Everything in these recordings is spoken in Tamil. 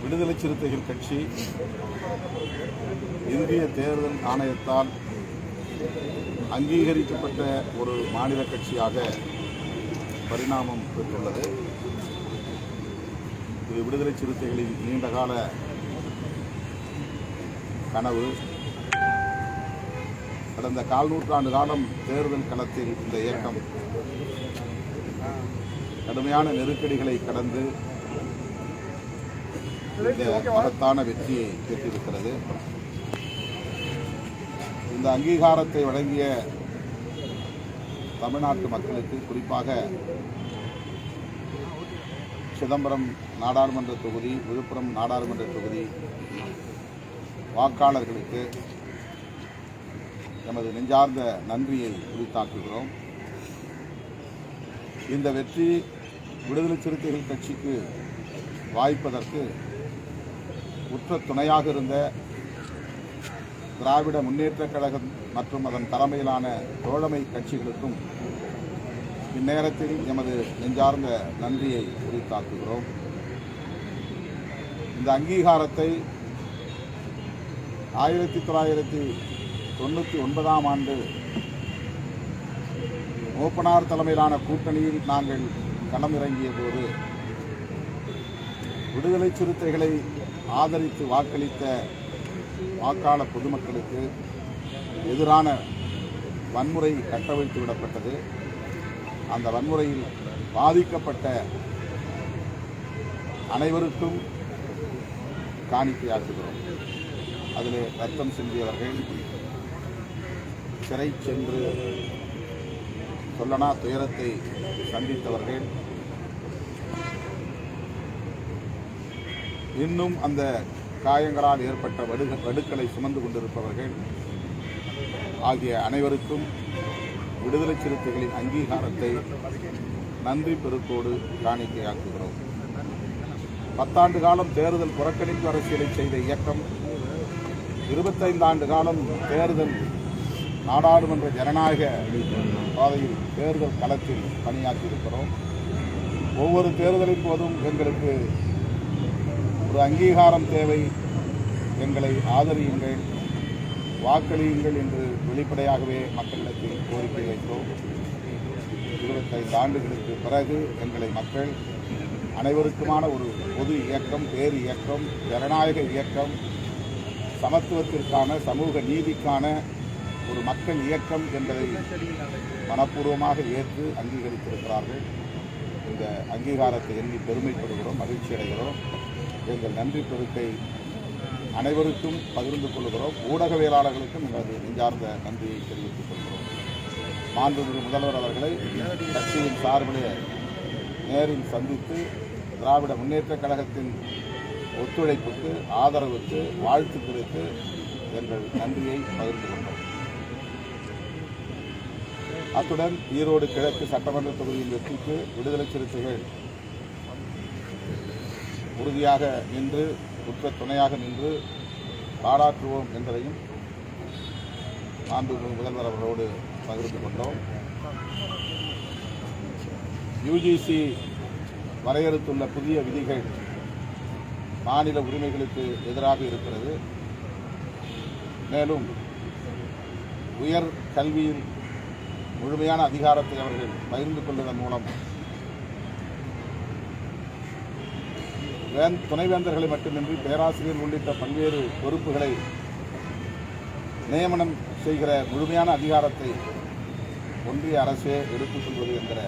விடுதலை சிறுத்தைகள் கட்சி இந்திய தேர்தல் ஆணையத்தால் அங்கீகரிக்கப்பட்ட ஒரு மாநில கட்சியாக பரிணாமம் பெற்றுள்ளது. இது விடுதலை சிறுத்தைகளின் நீண்டகால கனவு. கடந்த 1/4 நூற்றாண்டு காலம் தேர்தல் களத்தில் இந்த இயக்கம் கடுமையான நெருக்கடிகளை கடந்து இந்த மகத்தான வெற்றியை பெற்றிருக்கிறது. இந்த அங்கீகாரத்தை வழங்கிய தமிழ்நாட்டு மக்களுக்கு, குறிப்பாக சிதம்பரம் நாடாளுமன்ற தொகுதி, விழுப்புரம் நாடாளுமன்ற தொகுதி வாக்காளர்களுக்கு எமது நெஞ்சார்ந்த நன்றியை உரித்தாக்குகிறோம். இந்த வெற்றி விடுதலை சிறுத்தைகள் கட்சிக்கு வாய்ப்பதற்கு உற்ற துணையாக இருந்த திராவிட முன்னேற்றக் கழகம் மற்றும் அதன் தலைமையிலான தோழமை கட்சிகளுக்கும் இந்நேரத்தில் எமது நெஞ்சார்ந்த நன்றியை உரித்தாக்குகிறோம். இந்த அங்கீகாரத்தை 1999ஆம் ஆண்டு மூப்பனார் தலைமையிலான கூட்டணியில் நாங்கள் களமிறங்கிய போது விடுதலை சிறுத்தைகளை ஆதரித்து வாக்களித்த வாக்காளர் பொதுமக்களுக்கு எதிரான வன்முறை கட்டவிழ்த்து விடப்பட்டது. அந்த வன்முறையில் பாதிக்கப்பட்ட அனைவருக்கும் காணிக்கையாக்குகிறோம். அதில் ரத்தம் சிந்தியவர்கள், சிறை சென்று சொல்லனா துயரத்தை சந்தித்தவர்கள், இன்னும் அந்த காயங்களால் ஏற்பட்ட வடுக்களை சுமந்து கொண்டிருப்பவர்கள் ஆகிய அனைவருக்கும் விடுதலை சிறுத்தைகளின் அங்கீகாரத்தை நன்றி பெருக்கோடு காணிக்கையாக்குகிறோம். 10 ஆண்டு காலம் தேர்தல் புறக்கணிப்பு அரசியலை செய்த இயக்கம் 25 ஆண்டு காலம் தேர்தல் நாடாளுமன்ற ஜனநாயக பாதையில் தேர்தல் களத்தில் பணியாற்றியிருக்கிறோம். ஒவ்வொரு தேர்தலின் போதும் எங்களுக்கு ஒரு அங்கீகாரம் தேவை, எங்களை ஆதரியுங்கள், வாக்களியுங்கள் என்று வெளிப்படையாகவே மக்களிடத்தில் கோரிக்கை வைத்தோம். 25 ஆண்டுகளுக்கு பிறகு எங்களை மக்கள் அனைவருக்குமான ஒரு பொது இயக்கம், பேர் இயக்கம், ஜனநாயக இயக்கம், சமத்துவத்திற்கான, சமூக நீதிக்கான ஒரு மக்கள் இயக்கம் என்பதை மனப்பூர்வமாக ஏற்று அங்கீகரித்திருக்கிறார்கள். இந்த அங்கீகாரத்தை எண்ணி பெருமைப்படுகிறோம், மகிழ்ச்சி அடைகிறோம். எங்கள் நன்றி பெருக்கை அனைவருக்கும் பகிர்ந்து கொள்கிறோம். ஊடகவியலாளர்களுக்கும் எங்களது நெஞ்சார்ந்த நன்றியை தெரிவித்துக் கொள்கிறோம். மாண்புமிகு முதல்வர் அவர்களை கட்சியின் சார்பிலே நேரில் சந்தித்து திராவிட முன்னேற்றக் கழகத்தின் ஒத்துழைப்புக்கு, ஆதரவுக்கு வாழ்த்து தெரிவித்து எங்கள் நன்றியை பகிர்ந்து கொண்டோம். அத்துடன் ஈரோடு கிழக்கு சட்டமன்ற தொகுதியின் வெற்றிக்கு விடுதலை சிறுத்தைகள் உறுதியாக நின்று, உற்ற துணையாக நின்று பாராட்டுவோம் என்பதையும் மாண்புமிகு முதல்வர் அவர்களோடு பகிர்ந்து கொண்டோம். யுஜிசி வரையறுத்துள்ள புதிய விதிகள் மாநில உரிமைகளுக்கு எதிராக இருக்கிறது. மேலும் உயர் கல்வியில் முழுமையான அதிகாரத்தை அவர்கள் பகிர்ந்து கொள்வதன் மூலம் துணைவேந்தர்களை மட்டுமின்றி பேராசிரியர் உள்ளிட்ட பல்வேறு பொறுப்புகளை நியமனம் செய்கிற முழுமையான அதிகாரத்தை ஒன்றிய அரசே எடுத்துக்கொள்வது என்கிற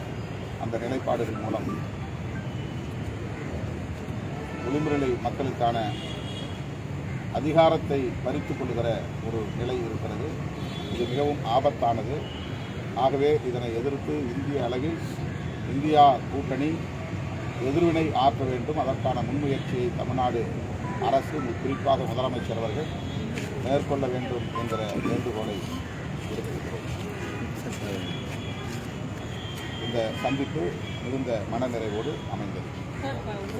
அந்த நிலைப்பாடுகள் மூலம் விளிம்புநிலை மக்களுக்கான அதிகாரத்தை பறித்துக் கொள்கிற ஒரு நிலை இருக்கிறது. இது மிகவும் ஆபத்தானது. ஆகவே இதனை எதிர்த்து இந்திய அளவில் இந்தியா கூட்டணி எதிர்வினை ஆற்ற வேண்டும். அதற்கான முன்முயற்சியை தமிழ்நாடு அரசு, குறிப்பாக முதலமைச்சர் அவர்கள் மேற்கொள்ள வேண்டும் என்கிற வேண்டுகோளை விடுத்திருக்கிறோம். இந்த சந்திப்பு மிகுந்த மனநிறைவோடு அமைந்தது.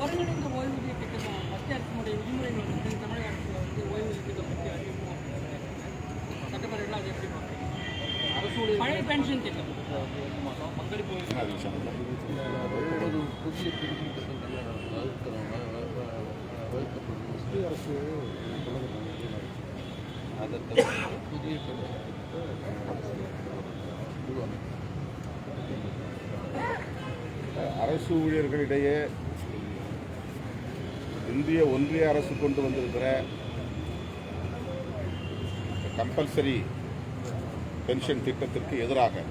ஒருங்கிணைந்த ஓய்வூதிய திட்டம் மத்திய அரசினுடைய விதிமுறைகள் வந்து தமிழக அரசில் வந்து ஓய்வூதிய திட்டம் பற்றி அறிவிப்போம் சட்டப்பேரவையில் அதை எப்படி பார்க்குறீங்க? அரசுடைய பழைய பென்ஷன் திட்டம் பங்களிப்பு புதிய அதை தவிர புதிய அரசு ஊழியர்களிடையே இந்திய ஒன்றிய அரசு கொண்டு வந்திருக்கிற கம்பல்சரி பென்ஷன் திட்டத்திற்கு எதிராக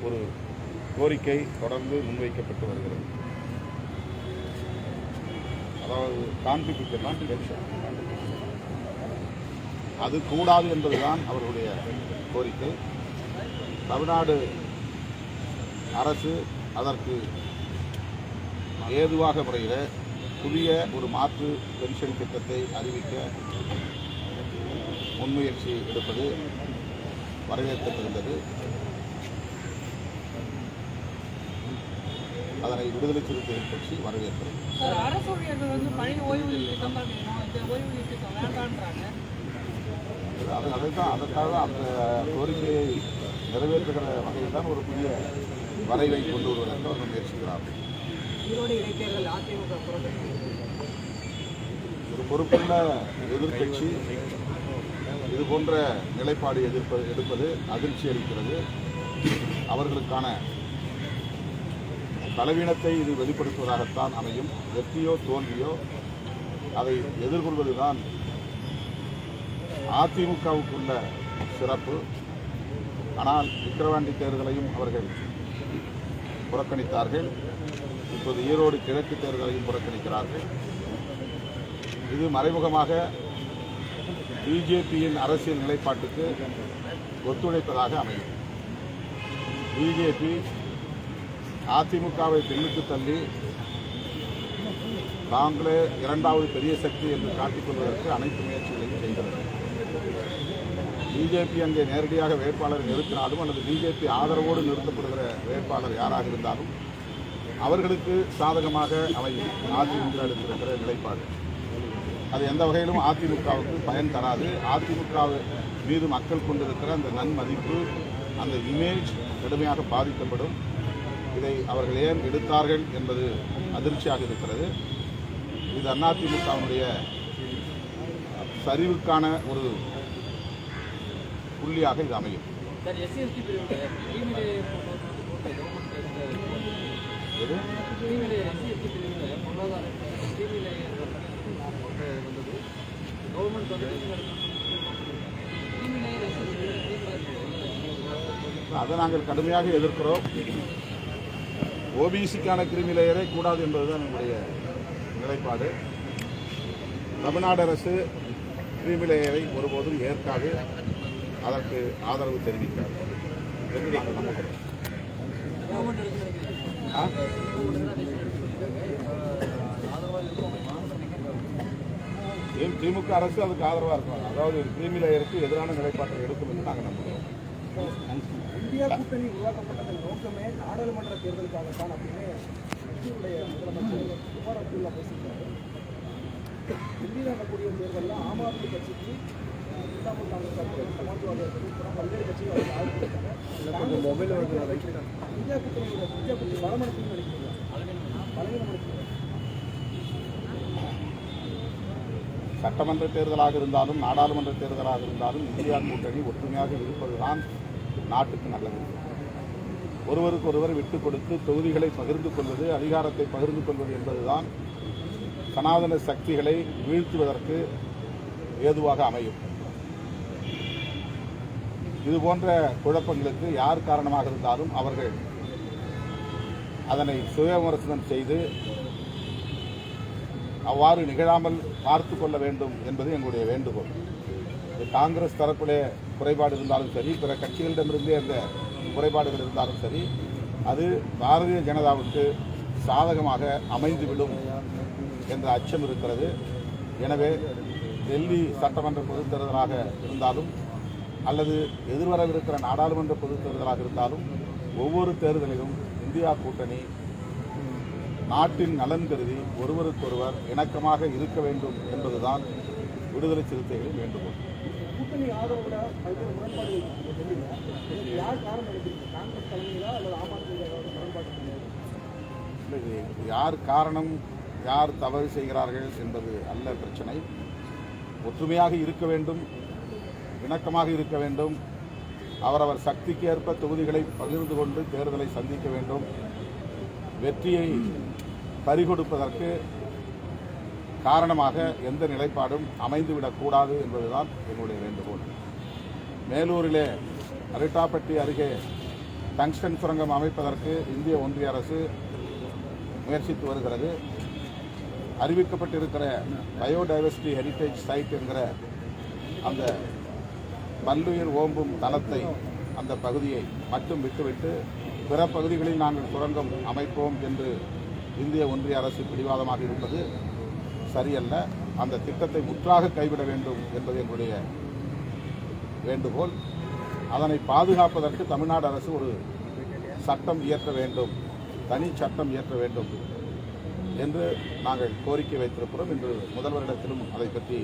ஒரு கோரிக்கை தொடர்ந்து முன்வைக்கப்பட்டு வருகிறது. அதாவது கான்ட்ரிபியூட்டரி பென்ஷன் அது கூடாது என்பதுதான் அவர்களுடைய கோரிக்கை. தமிழ்நாடு அரசு அதற்கு ஏதுவாக முறையில் புதிய ஒரு மாற்று பென்ஷன் திட்டத்தை அறிவிக்க முன்முயற்சி எடுப்பது வரவேற்கப்படுகின்றது. அதனை விடுதலை சிறுத்தைகள் கட்சி வரவேற்கிறது. அரசு ஊழியர்கள் வந்து பழைய ஓய்வூதிய திட்டம் தான் வேணும், இந்த ஓய்வூதிய திட்டம் வேண்டான்றாங்க. அதற்காக அந்த கோரிக்கையை நிறைவேற்றுகிற வகையில் தான் ஒரு புதிய வரைவை கொண்டு வருவதற்கு அவர்கள் முயற்சிக்கிறார்கள். ஒரு பொறுப்புள்ள எதிர்க்கட்சி இது போன்ற நிலைப்பாடு எடுப்பது அதிர்ச்சி அளிக்கிறது. அவர்களுக்கான பலவீனத்தை இது வெளிப்படுத்துவதாகத்தான் அமையும். வெற்றியோ தோல்வியோ அதை எதிர்கொள்வதுதான் அதிமுகவுக்குள்ள சிறப்பு. ஆனால் விக்கிரவாண்டி தேர்தலையும் அவர்கள் புறக்கணித்தார்கள். இப்போது ஈரோடு கிழக்கு தேர்தலையும் புறக்கணிக்கிறார்கள். இது மறைமுகமாக பிஜேபியின் அரசியல் நிலைப்பாட்டுக்கு ஒத்துழைப்பதாக அமையும். பிஜேபி அதிமுகவை பின்னுக்கு தள்ளி தாங்களே இரண்டாவது பெரிய சக்தி என்று காட்டிக்கொள்வதற்கு அனைத்து முயற்சிகளையும் செய்கிறது. பிஜேபி அங்கே நேரடியாக வேட்பாளரை நிறுத்தினாலும் அல்லது பிஜேபி ஆதரவோடு நிறுத்தப்படுகிற வேட்பாளர் யாராக இருந்தாலும் அவர்களுக்கு சாதகமாக அமையும் அதிமுக எடுத்திருக்கிற நிலைப்பாடு. அது எந்த வகையிலும் அதிமுகவுக்கு பயன் தராது. அதிமுக மீது மக்கள் கொண்டிருக்கிற அந்த நன்மதிப்பு, அந்த இமேஜ் கடுமையாக பாதிக்கப்படும். இதை அவர்கள் ஏன் எடுத்தார்கள் என்பது அதிர்ச்சியாக இருக்கிறது. இது அதிமுகவினுடைய சரிவுக்கான ஒரு புள்ளியாக இது அமையும். அதை நாங்கள் கடுமையாக எதிர்க்கிறோம். ஓபிசிக்கான கிரிமி லேயரே கூடாது என்பதுதான் எங்களுடைய நிலைப்பாடு. தமிழ்நாடு அரசு கிரிமி லேயரை ஒருபோதும் ஏற்காது, அதற்கு ஆதரவு தெரிவிக்காது என்று நாங்கள் நம்புகிறோம். திமுக அரசு அதுக்கு ஆதரவாக இருக்கும். அதாவது கிரிமி லேயருக்கு எதிரான நிலைப்பாட்டை எடுக்கும் என்று நாங்கள் நம்புகிறோம். இந்தியா கூட்டணி உருவாக்கப்பட்டதன் நோக்கமே நாடாளுமன்ற தேர்தலுக்காகத்தான் அப்படின்னு கட்சியுடைய முதலமைச்சர் குமார் அப்துல்லா பேசியிருக்காரு. டெல்லியில் நடக்கக்கூடிய தேர்தலில் ஆம் ஆத்மி கட்சிக்கு திரிணாமுல் காங்கிரஸ் சமாஜ்வாதி பல்வேறு கட்சிகள் ஆதரித்திருக்காங்க. இந்தியா கூட்டணி பலமடைக்கும் நினைக்கிறீங்க, பலவீனப்படுத்தி சட்டமன்ற தேர்தலாக இருந்தாலும் நாடாளுமன்ற தேர்தலாக இருந்தாலும் இந்தியா கூட்டணி ஒற்றுமையாக இருப்பதுதான் நாட்டுக்கு நல்லது. ஒருவருக்கு ஒருவர் விட்டுக் கொடுத்து தொகுதிகளை பகிர்ந்து கொள்வது, அதிகாரத்தை பகிர்ந்து கொள்வது என்பதுதான் சனாதன சக்திகளை வீழ்த்துவதற்கு ஏதுவாக அமையும். இதுபோன்ற குழப்பங்களுக்கு யார் காரணமாக இருந்தாலும் அவர்கள் அதனை சுய விமர்சனம் செய்து அவ்வாறு நிகழாமல் பார்த்து கொள்ள வேண்டும் என்பது எங்களுடைய வேண்டுகோள். காங்கிரஸ் தரப்பிலே குறைபாடு இருந்தாலும் சரி, பிற கட்சிகளிடமிருந்தே அந்த குறைபாடுகள் இருந்தாலும் சரி, அது பாரதிய ஜனதாவுக்கு சாதகமாக அமைந்துவிடும் என்ற அச்சம் இருக்கிறது. எனவே டெல்லி சட்டமன்ற பொதுத் தேர்தலாக இருந்தாலும் அல்லது எதிர்வரவிருக்கிற நாடாளுமன்ற பொதுத் தேர்தலாக இருந்தாலும் ஒவ்வொரு தேர்தலிலும் இந்தியா கூட்டணி நாட்டின் நலன் கருதி ஒருவருக்கொருவர் இணக்கமாக இருக்க வேண்டும் என்பதுதான் விடுதலை சிறுத்தைகளின் வேண்டுகோள். கூட்டணி ஆதரவோட பல்வேறு முரண்பாடுகள் யார் காரணம் எடுக்கிறீங்க? காங்கிரஸ் தலைமையிலா அல்லது ஆம் ஆத்மி முரண்பாடு? யார் காரணம், யார் தவறு செய்கிறார்கள் என்பது அல்ல பிரச்சனை. ஒற்றுமையாக இருக்க வேண்டும் இணக்கமாக இருக்க வேண்டும். அவரவர் சக்திக்கு ஏற்ப தொகுதிகளை பகிர்ந்து கொண்டு தேர்தலை சந்திக்க வேண்டும். வெற்றியை பறிகொடுப்பதற்கு காரணமாக எந்த நிலைப்பாடும் அமைந்துவிடக்கூடாது என்பதுதான் எங்களுடைய வேண்டுகோள். மேலூரிலே அரிட்டாப்பட்டி அருகே டங்ஸ்டன் சுரங்கம் அமைப்பதற்கு இந்திய ஒன்றிய அரசு முயற்சித்து வருகிறது. அறிவிக்கப்பட்டிருக்கிற பயோடைவர்சிட்டி ஹெரிட்டேஜ் சைட் என்கிற அந்த பல்லுயிர் ஓம்பும் தளத்தை, அந்த பகுதியை மட்டும் விட்டுவிட்டு பிற பகுதிகளில் நாங்கள் சுரங்கம் அமைப்போம் என்று இந்திய ஒன்றிய அரசு பிடிவாதமாக இருப்பது சரியல்ல. அந்த திட்டத்தை முற்றாக கைவிட வேண்டும் என்பது எங்களுடைய வேண்டுகோள். அதனை பாதுகாப்பதற்கு தமிழ்நாடு அரசு ஒரு சட்டம் இயற்ற வேண்டும், தனி சட்டம் இயற்ற வேண்டும் என்று நாங்கள் கோரிக்கை வைத்திருக்கிறோம். இன்று முதல்வரிடத்திலும் அதை பற்றி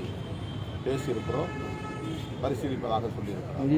பேசியிருக்கிறோம், பரிசீலிப்பதாக சொல்லியிருக்கிறோம்.